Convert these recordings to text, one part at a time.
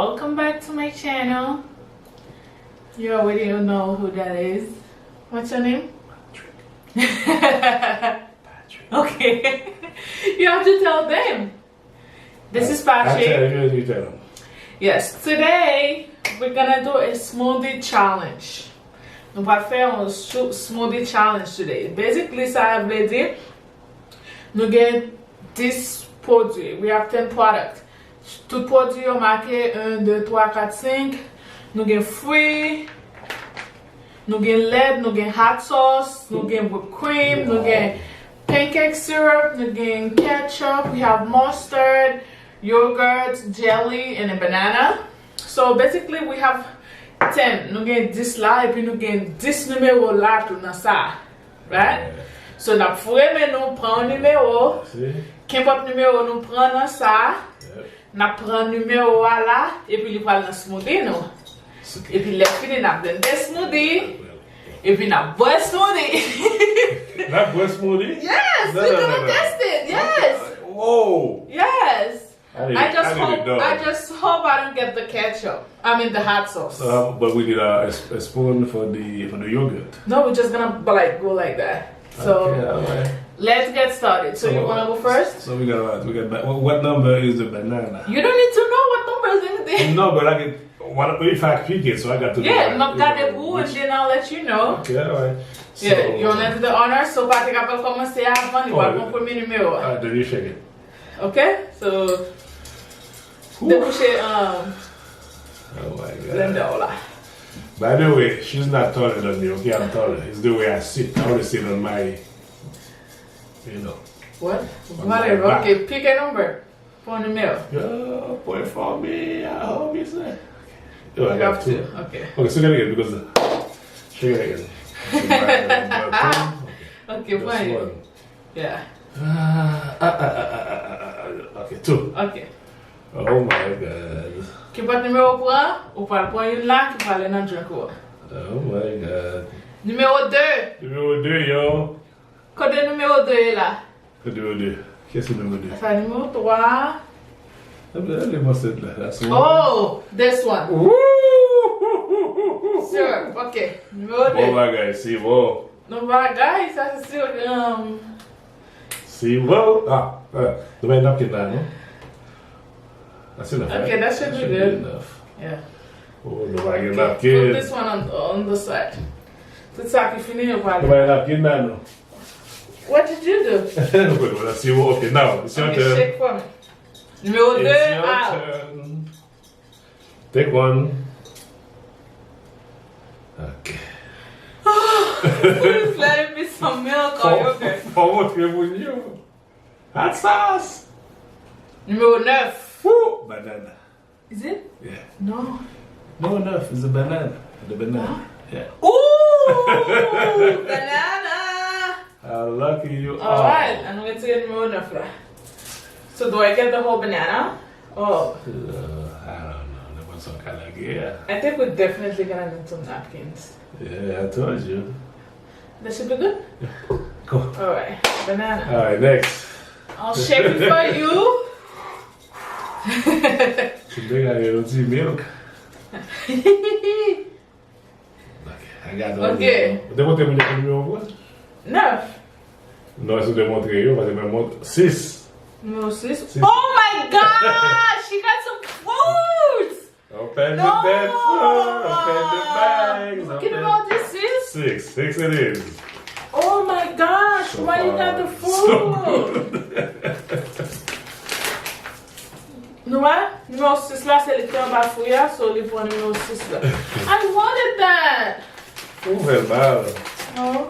welcome back to my channel. You already know who that is. What's your name? Patrick. Okay. You have to tell them. This is Patrick. You tell them. Yes, today we're gonna do a smoothie challenge. Nous allons faire un smoothie challenge today. Basically, ça veut dire nous avons 10 produits. We have 10 products. Tout produit ont marqué 1, 2, 3, 4, 5. Nous avons fruits, nous avons lait, nous avons hot sauce, nous avons whipped cream, nous avons pancake syrup, nous avons ketchup, we have mustard, yogurt, jelly, and a banana. So basically we have 10. Nous avons 10 là et puis nous avons 10 numéros là tout dans ça. Right? So nous prenons un numéro. Qu'importe numéro nous prenons dans ça. Nous prenons un numéro là et puis nous prenons un smoothie nous. Et puis les filles nous blendent des smoothies. Et puis nous bois smoothie. Not bois smoothie? Yes, we're gonna test it. Yes. Whoa. Yes. I I just hope I don't get the ketchup. I mean the hot sauce. But we need a spoon for the yogurt. No, we're just gonna go like that. So Okay, all right. let's get started. So you wanna go first? So we got what number is the banana? You don't need to know what number is anything. No, but I get what if I pick it, so I got to Yeah, know, not got the boo and then I'll let you know. Okay, all right. So, Yeah, you wanna do the honor? So Patrick va commencer avant, il va prendre premier numéro. Then you shake it. Okay? So débouchez Oh my God. blender là. By the way, she's not taller than me, okay? I'm taller. It's the way I sit. I want to sit on my, you know. What? On my Whatever. back. Okay, pick a number. For numéro. Oh, boy, for me, I hope it's there. Oh, You I got have two. to. Okay. Okay, so get it again because shake it again. Okay, That's fine. one. Yeah. Okay, two. Okay. Oh my God. Qui porte numéro 1, ou pas le point une là, qui va aller dans le drink. Oh my God. Numéro 2. Numéro 2, yo. Code numéro 2 est là. Numéro 2. Qu'est-ce que c'est numéro 2? Ça, numéro 3. Allez-moi cette là. That's one. Oh, this one. Woo! Sure. Okay. Numéro 2. Oh my God, see, whoa. No, my guys, ça c'est sûr. See, whoa. The way napkin now, no? That's enough. Okay, right? that should be be good. enough. Yeah. Oh, the way Okay, napkin. put this one on the side. Tout ça qui finit au The palais. way napkin now, no? What did you do? Good, let's see what. Okay, now it's your Okay, turn. shake for me. Numéro 2, It's your out. turn. Take one. Okay. Please let it be some milk or yogurt. For what you would you? Hot sauce. Numéro 9. Woo! Banana. Is it? Yeah. No. No enough. It's a banana. The banana. Yeah. Ooh! Banana! How lucky you are. Alright, I'm going to get numéro 9 là. So do I get the whole banana? Oh. I don't know. That was some kind of gear. I think we're definitely gonna need some napkins. Yeah, I told you. That should be good? Go. Alright, banana. Alright, next. I'll shake it for you. Today I don't see milk. Okay, I got the Okay. They want to make numéro quoi? 9. Non, ils ont démontré, yo, parce que me montre 6. Numéro 6. Oh my gosh! She got some fruits! Open No! the bed, open the bags. Look at all this is. 6. 6 it is. Oh my gosh! So Why you far, got the so fruit? good. Numéro 6 là, c'est le temps bafouilla, so les points numéro 6 là. I wanted that! Ouvre le mal. Oh.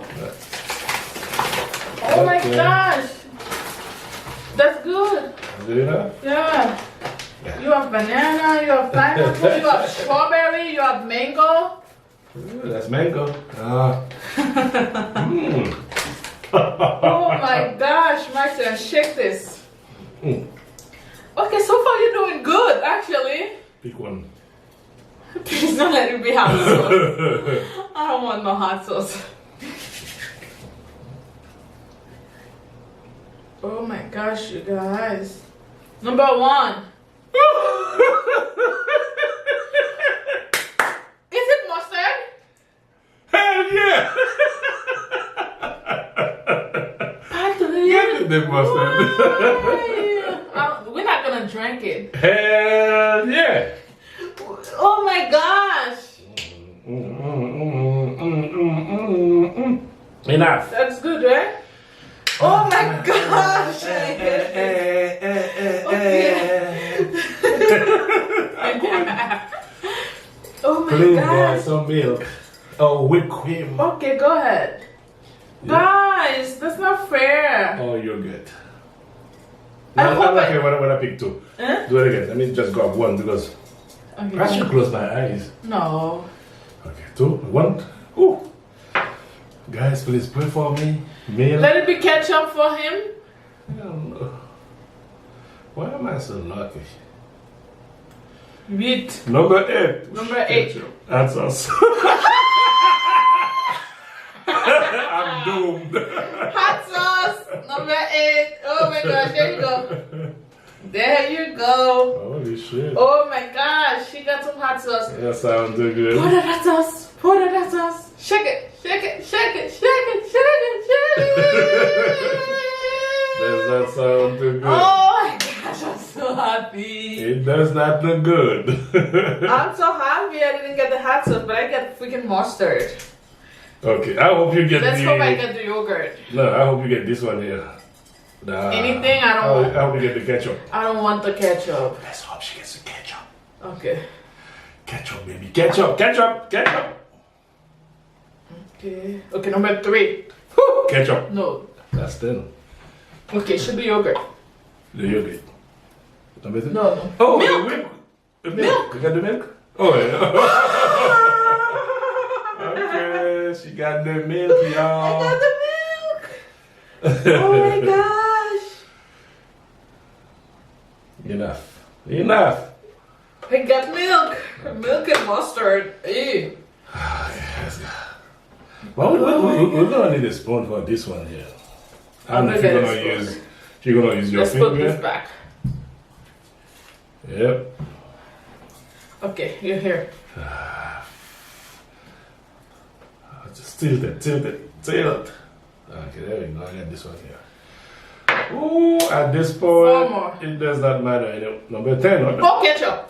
Oh my Okay. gosh! That's good. Good enough? Yeah. You have banana, you have pineapple, you have strawberry, you have mango. Ooh, that's mango. Oh my gosh, my turn. Shake this. Okay, so far you're doing good, actually. Pick one. Please don't let it be hot sauce. I don't want no hot sauce. Oh my gosh, you guys. Number 1. They busted. We're not gonna drink it. Hell yeah. Oh my gosh. Enough. That's good, right? Oh my gosh. Oh my Please gosh. get some milk. Oh, whipped cream. Okay, go ahead. Yeah. Guys, that's not fair. Oh, you're good. I No, hope I'm okay when I pick two. Huh? Do it again. Let me just grab one because Okay. I should close my eyes. No. Okay, two, one. Ooh. Guys, please pray for me. Milk. Let it be ketchup for him. I don't know. Why am I so lucky? Meat. Number 8. Number 8. That's us. I'm doomed. Hot sauce. Number 8. Oh my gosh, there you go. There you go. Holy shit. Oh my gosh, she got some hot sauce. That sounds good. Pour the hot sauce. Pour the hot sauce. Shake it. Shake it. Shake it. Shake it. Shake it. Shake it. Does that sound too good? Oh my gosh, I'm so happy. It does not look good. I'm so happy I didn't get the hot sauce, but I got freaking mustard. Okay, I hope you get Let's the... hope I get the yogurt. No, I hope you get this one here. Anything? I don't want. I hope you get the ketchup. I don't want the ketchup. Let's hope she gets the ketchup. Okay. Ketchup, baby. Ketchup, ketchup, ketchup. Okay. Okay, number 3. Ketchup. No. That's 10. Okay, should be yogurt. The yogurt. Number 3? No, no. Oh, Milk. the milk. The milk. You got the milk? Oh, yeah. Okay, she got the milk, y'all. I got the milk. Oh my gosh. Enough. Enough. I got milk. Milk and mustard. Ew. Yes. Well, we're gonna need a spoon for this one here. I don't know if you're gonna use. You're gonna use your Let's finger. put this back. Yep. Okay, you're here. Just tilt it, tilt it, tilt. Okay, there we go. I got this one here. Ooh, at this Four point, more. it does not matter. Number 10. Or Oh, ketchup.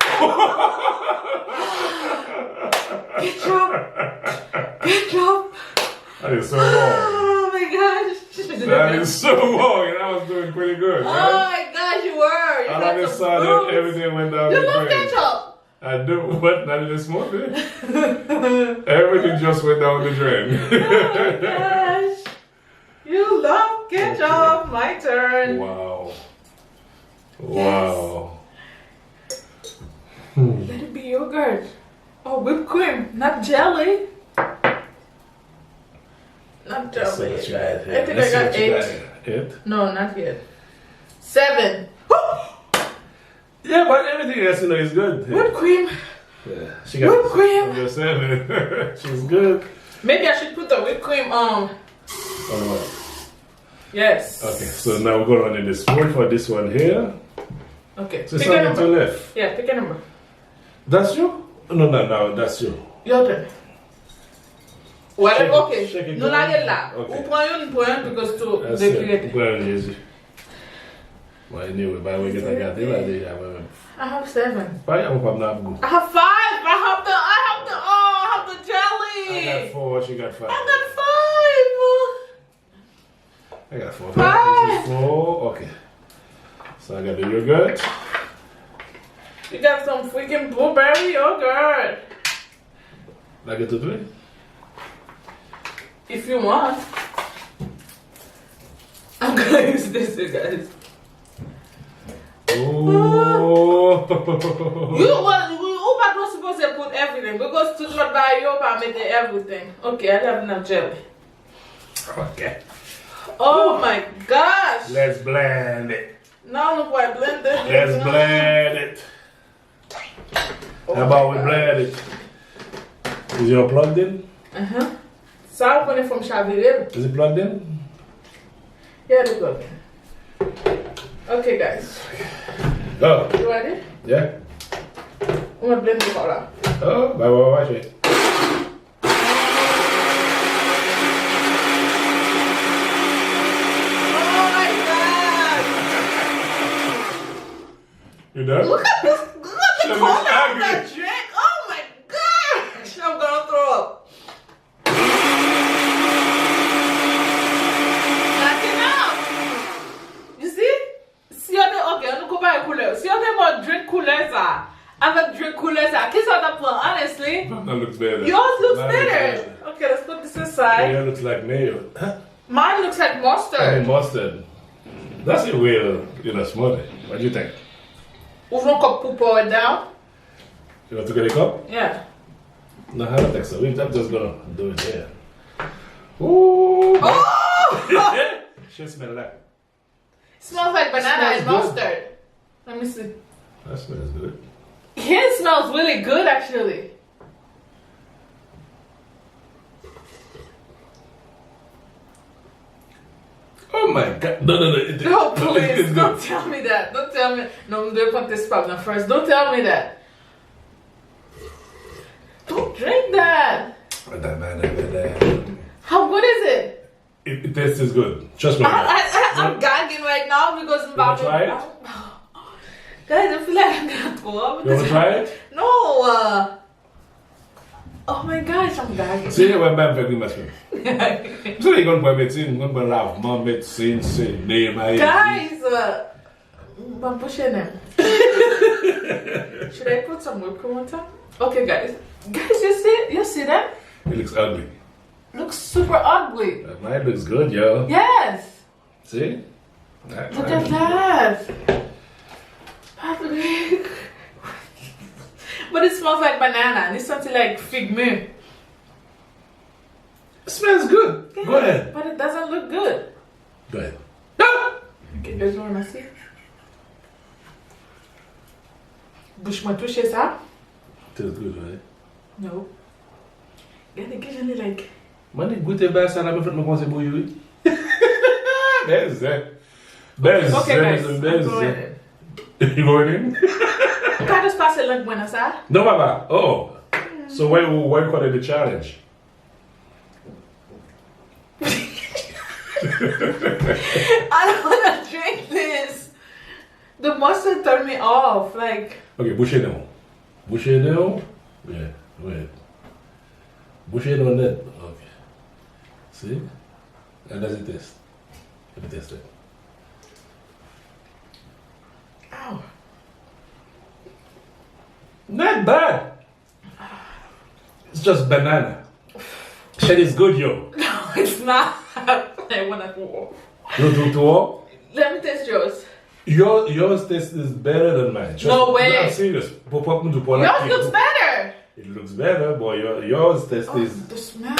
Ketchup. Ketchup. That is so wrong. Oh my gosh. That is so wrong. And I was doing pretty good. Oh Right? my gosh, you were. You All got of a some sudden, fruits. everything went down You the love drain. ketchup. I do, but not in the smoothie. Everything just went down the drain. Oh my gosh. You love ketchup. My turn. Wow. Wow. Let it be yogurt. Oh, whipped cream, not jelly. Not Let's see jelly. what you guys. got here. I think Let's I see got what you 8. got. 8? No, not yet. 7. Yeah, but everything else, you know, is good. Whipped cream. Yeah, she got Whipped cream. Number 7. She's good. Maybe I should put the whipped cream on. On what? Yes. Okay, so now we're going to need the spoon for this one here. Okay. So it's Pick a only two number. left. Yeah, pick a number. That's you? No, that's you. Your turn. Whatever. Shake it, Okay. shake it No, down. not là. Okay. Ou prend une because to That's decorate. it. Well, easy. Well, anyway, by the way, get a cat, you know, I have 7. Why am I not good? I have 5. I have the jelly. I got 4, she got 5. I got 5. I got 4. 5. This is 4. Okay. So I got the yogurt. You got some freaking blueberry yogurt. I get to 3. If you want. I'm gonna use this, you guys. Oh. You was supposed to put everything because to not buy your made everything. Okay, I have enough jelly. Okay. Oh my gosh! Let's blend it. Now look why I blend it. Let's blend it. How about we blend it? Is it plugged in? Ça on est from Chaville. Is it plugged in? Yeah, it's plugged in. Okay, guys. Oh. You ready? Yeah. I'm gonna blend it all out. Oh, bah ouais, ouais, j'ai. Oh my god! You done? Look at this. Look at the She color looks of angry. that drink. Oh my gosh. I'm gonna throw up. Knock it out. You see? Si on est ok, on compare les couleurs. Si on est mon drink couleur ça, avec drink couleur ça, qu'est-ce qu'on apprend? Honestly, That looks better. yours looks Mine better. Okay, let's put this aside. Yeah, looks like mayo. Mine looks like I mustard. mean mustard. That's a real, smoothie. What do you think? Ouvrons cup pour pour it down. You want to get a cup? Yeah. No, I don't think so. I'm just gonna do it here. Ooh. Oh! She smell like. Smells like banana and Smells good. mustard. Let me see. That smells good. His smells really good actually. Oh my god. No. No, please, don't tell me that. Don't tell me. No, don't put this problem first. Don't tell me that. Don't drink that. How good is it? It tastes good. Trust me. I'm gagging right now because I'm about try it? Guys, I feel like I'm gonna throw up. You wanna try it? No. Oh my gosh, I'm gagging. See, when I'm back, we must be. So you're going to buy medicine, you're going to have more medicine, say, name, Guys, I'm pushing them. Should I put some whipped cream on top? Okay, guys. Guys, you see that? It looks ugly. Looks super ugly. Mine looks good, yo. Yes. See? Look at that. Patrick. But it smells like banana and it's something like fig me. It smells good. Yeah, Go ahead. But it doesn't look good. Go ahead. Okay, there's one I see. Bouche-moi toucher ça? Tastes good, right? No. Regardez que j'en ai like. Moi, j'ai goûté bien ça, là, mais faites-moi penser pour you. There's that. There's Okay, guys. I'm there's going in. You going in? Can I just pass it like buena ça? No, Baba. Oh. So why you call it the challenge? I don't want to drink this. The mustard turned me off. Like. Okay, boucher down. Boucher down. Yeah, go ahead. Boucher down that. Okay. See? How does it taste? Let me taste it. Ow. Not bad. It's just banana. Shit is good, yo. No, it's not. I want to throw up. You do too? Let me taste yours. Yours taste is better than mine. No way. I'm serious. Yours looks better. It looks better, boy. Yours taste Oh, is. the smell.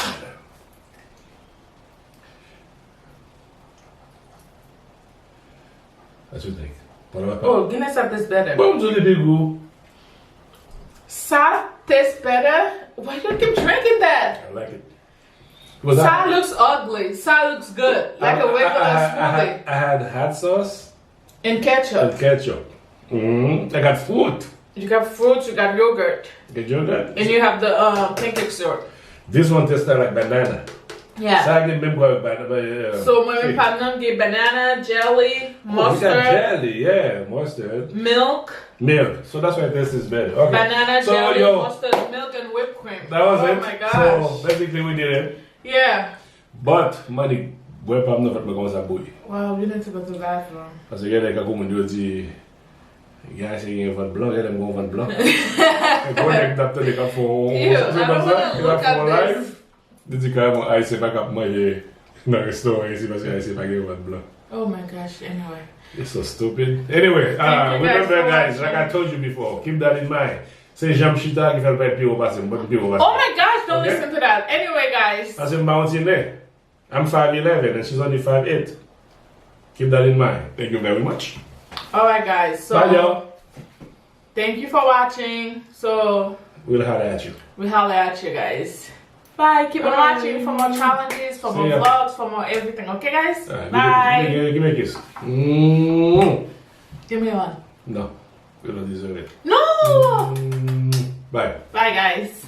What you think? Oh, Guinness that tastes better. Bom, Julie Bigu. Sa tastes better. Why do you keep drinking that? I like it. Sa looks ugly. Sa looks good. Like a regular smoothie. I had hot sauce And ketchup. and ketchup. I got fruit. You got fruits, you got yogurt. Get yogurt. And you have the pancake syrup. This one tastes like banana. Yeah. So I get them go banana. So my partner get banana, jelly, Oh, we got mustard, jelly, yeah, mustard. milk, Milk. So that's why this is better. Okay. banana, So, jelly, yo, mustard, milk, and whipped cream. that was oh it. my gosh. So basically we did it. Yeah. But money, where I'm not going to bouille. Wow, we need to go to the bathroom. Parce que quelqu'un comme on dit, gars c'est un vin blanc, il y a un vin blanc. Et quand on est capté les gars font, Ew, I don't wanna look at live. Ils disent carrément, ah c'est pas cap manger dans le restaurant ici parce que c'est pas un vin blanc. Oh my gosh, anyway. It's so stupid. Anyway, Thank you guys remember for guys, watching. like I told you before, keep that in mind. C'est Jean Chita qui fait le pire au passé, pas le pire au passé. Oh my gosh, don't Okay. listen to that. Anyway, guys. That's in Mountain there. I'm 5'11" and she's only 5'8". Keep that in mind. Thank you very much. Alright, guys. So, Bye, y'all. thank you for watching. So, We'll holler at you. we holler at you guys. Bye. Keep on watching for more challenges, for more See ya. vlogs, for more everything. Okay, guys? Alright, Bye. Give me a kiss. Give me one. No, we don't deserve it. No! Bye. Bye, guys.